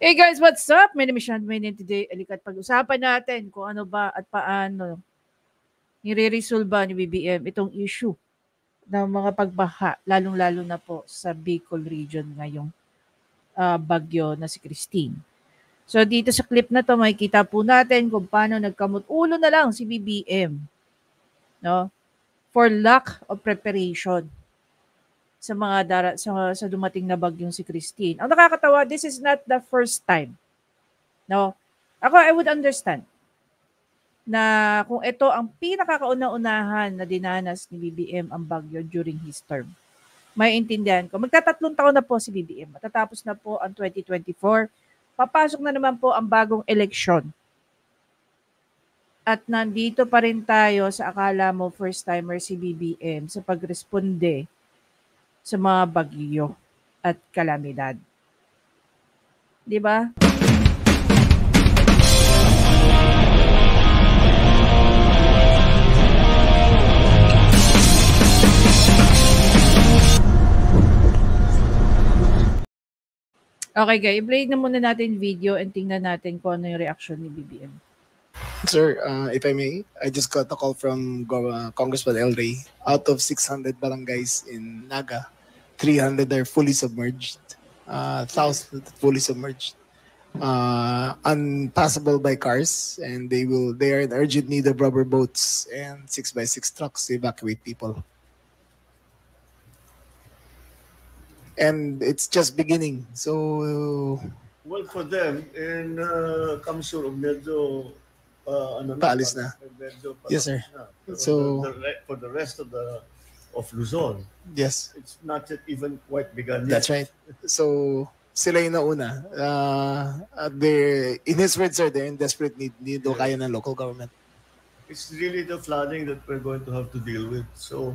Hey guys, what's up? My name is Sean Manin. Today, alikat pag-usapan natin kung ano ba at paano nire-resolve ni BBM itong issue ng mga pagbaha, lalong-lalo na po sa Bicol region ngayong bagyo na si Christine. So dito sa clip na to, makikita po natin kung paano nagkamot-ulo na lang si BBM, no? For lack of preparation sa mga sa dumating na bagyong si Christine. Ang nakakatawa, this is not the first time. No? Ako, I would understand na kung ito ang pinakakauna-unahan na dinanas ni BBM ang bagyo during his term. May intindihan ko. Magtatatlong taon na po si BBM. Matatapos na po ang 2024. Papasok na naman po ang bagong eleksyon. At nandito pa rin tayo sa akala mo first-timer si BBM sa pagresponde sa mga bagyo at kalamidad. Di ba? Okay, guys. I-play na muna natin video and tingnan natin kung ano yung reaction ni BBM. Sir, if I may, I just got a call from Congressman El Rey. Out of 600 barangays in Naga, 300 are fully submerged, 1,000 fully submerged, unpassable by cars, and they are in urgent need of rubber boats and 6x6 trucks to evacuate people. And it's just beginning, so... Well, for them, in Kamsur, medyo paalis na. Yes, sir. So for the rest of Luzon, yes, it's not yet even quite begun yet. That's right. So sila yung nauna. In his words, sir, they're in desperate need. Hindi daw kaya ng local government. It's really the flooding that we're going to have to deal with. So,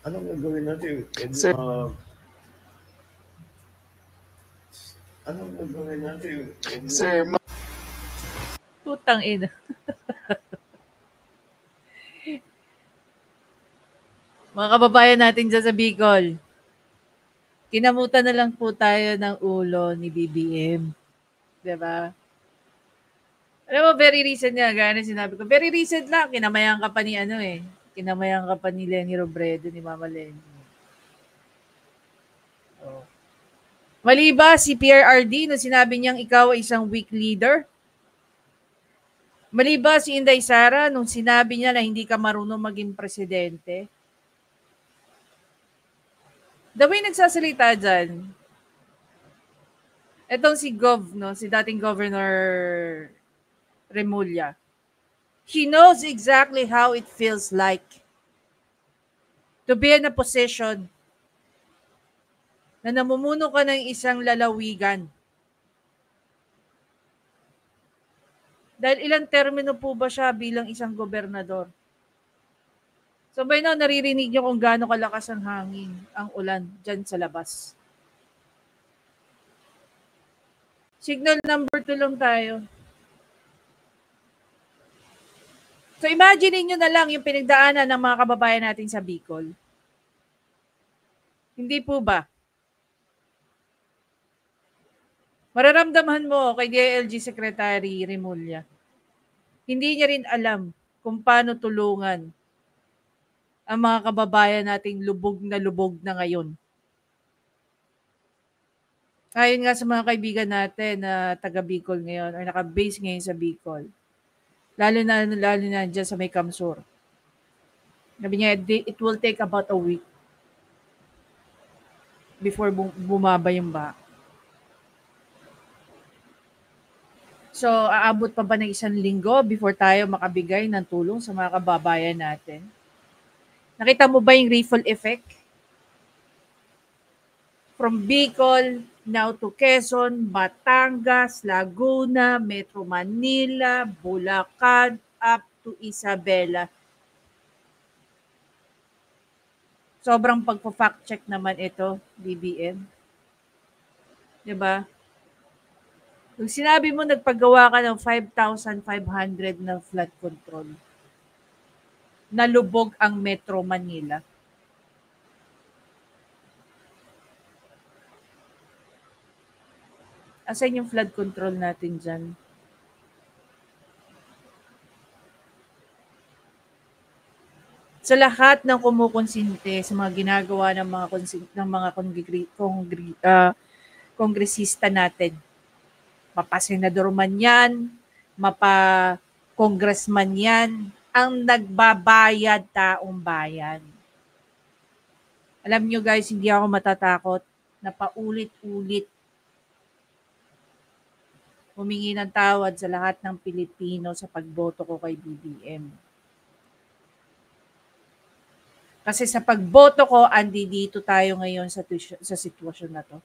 anong gagawin natin? Sir, anong gagawin natin? Sir, Putang ina. Mga kababayan natin dyan sa Bicol, kinamutan na lang po tayo ng ulo ni BBM. Diba? Alam mo, very recent nga, gaya na sinabi ko. Very recent lang, kinamayan ka pa ni kinamayan ka pa ni Lenny Robredo, ni Mama Lenny. Oh. Mali ba si PRRD na sinabi niyang ikaw ay isang weak leader? Mali ba si Inday Sara nung sinabi niya na hindi ka marunong maging presidente? The way nagsasalita dyan, etong si si dating Governor Remulla, he knows exactly how it feels like to be in a position na namumuno ka ng isang lalawigan. Dahil ilang termino po ba siya bilang isang gobernador? So by now, naririnig niyo kung gaano kalakas ang hangin, ang ulan dyan sa labas. Signal number 2 lang tayo. So imagine niyo na lang yung pinagdaanan ng mga kababayan natin sa Bicol. Hindi po ba? Mararamdaman mo kay DILG Secretary Remulla, hindi niya rin alam kung paano tulungan ang mga kababayan nating lubog na ngayon. Ayon nga sa mga kaibigan natin na taga Bicol ngayon or naka-base ngayon sa Bicol, lalo na dyan sa may Kamsur. Sabi niya, it will take about a week before bumaba yung baha. So, aabot pa ba ng 1 linggo before tayo makabigay ng tulong sa mga kababayan natin? Nakita mo ba yung ripple effect? From Bicol, now to Quezon, Batangas, Laguna, Metro Manila, Bulacan, up to Isabela. Sobrang pagpo-fact check naman ito, BBM. Diba? Nung sinabi mo, nagpagawa ka ng 5,500 na flood control, nalubog ang Metro Manila. Asan yung flood control natin dyan? Sa lahat ng kumukonsinte sa mga ginagawa ng mga kongresista natin, mapasenador man yan, mapa-congressman yan, ang nagbabayad taong bayan. Alam nyo guys, hindi ako matatakot na paulit-ulit humingi ng tawad sa lahat ng Pilipino sa pagboto ko kay BBM. Kasi sa pagboto ko, andi dito tayo ngayon sa sitwasyon na to.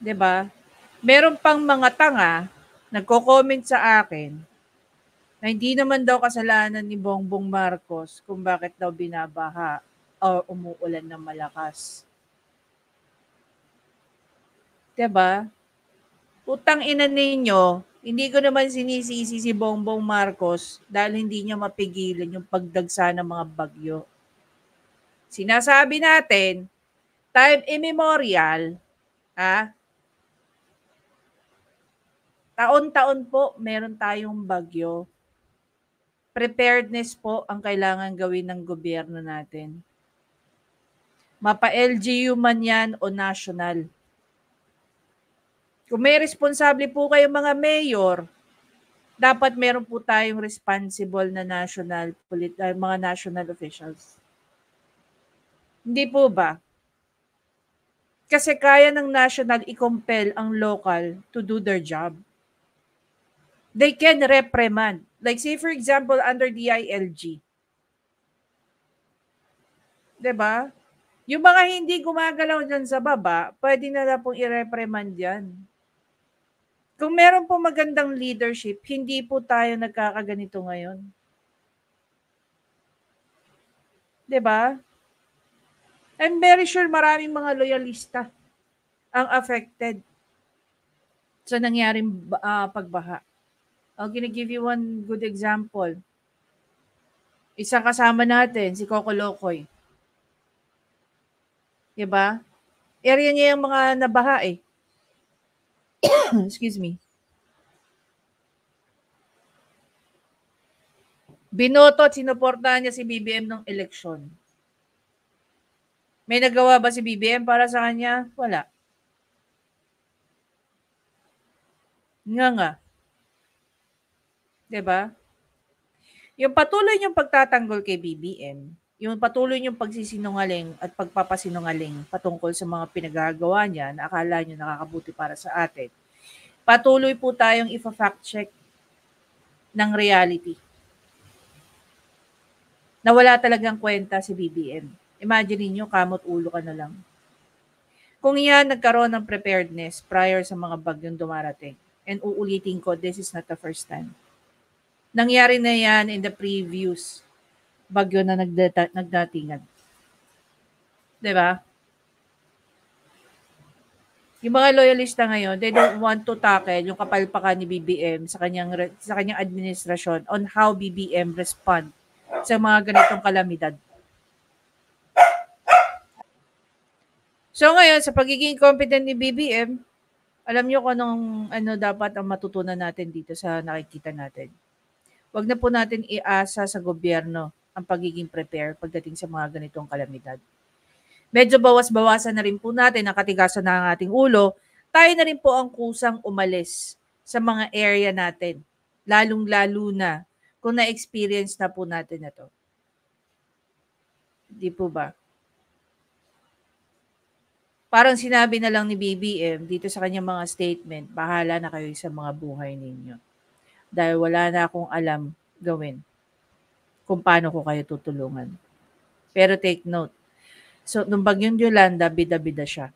'Di ba? Meron pang mga tanga nagko-comment sa akin na hindi naman daw kasalanan ni Bongbong Marcos kung bakit daw binabaha o umuulan ng malakas. 'Di ba? Utang ina ninyo, hindi ko naman sinisisi si Bongbong Marcos dahil hindi niya mapigilan yung pagdagsa ng mga bagyo. Sinasabi natin, time immemorial, taon-taon po meron tayong bagyo. Preparedness po ang kailangan gawin ng gobyerno natin. Mapa-LGU man yan o national. Kung may responsable po kayo mga mayor, dapat meron po tayong responsible na mga national officials. Hindi po ba? Kasi kaya ng national i-compel ang local to do their job. They can reprimand. Like say for example, under DILG. 'Di ba? Yung mga hindi gumagalaw dyan sa baba, pwede na pong i-reprimand yan. Kung meron po magandang leadership, hindi po tayo nagkakaganito ngayon. 'Di ba? I'm very sure maraming mga loyalista ang affected sa nangyaring pagbaha. I'll give you one good example. Isang kasama natin, si Coco Locoy. 'Di ba? Area niya yung mga nabaha eh. Excuse me. Binoto at sinuportahan niya si BBM ng eleksyon. May nagawa ba si BBM para sa kanya? Wala. Nga. 'Di ba? Yung patuloy niyong pagtatanggol kay BBM, yung patuloy niyong pagsisinungaling at pagpapasinungaling patungkol sa mga pinagagawa niya na akala niyo nakakabuti para sa atin, patuloy po tayong ifa-fact check ng reality. Na wala talagang kwenta si BBM. Imagine niyo, kamot ulo ka na lang. Kung yan nagkaroon ng preparedness prior sa mga bagyong dumarating, and uulitin ko, this is not the first time. Nangyari na yan in the previous bagyo na nagdatingan. 'Di ba? Yung mga loyalista ngayon, they don't want to tackle yung kapalpakan ni BBM sa kanyang administrasyon on how BBM respond sa mga ganitong kalamidad. So ngayon, sa pagiging competent ni BBM, alam niyo kung ano dapat ang matutunan natin dito sa nakikita natin. Huwag na po natin iasa sa gobyerno ang pagiging prepare pagdating sa mga ganitong kalamidad. Medyo bawas-bawasan na rin po natin ang katigasan ng ating ulo. Tayo na rin po ang kusang umalis sa mga area natin. Lalong-lalo na kung na-experience na po natin na to. Di po ba? Parang sinabi na lang ni BBM dito sa kanyang mga statement, bahala na kayo sa mga buhay ninyo. Dahil wala na akong alam gawin kung paano ko kayo tutulungan. Pero take note, so nung bagyong Yolanda, bida-bida siya.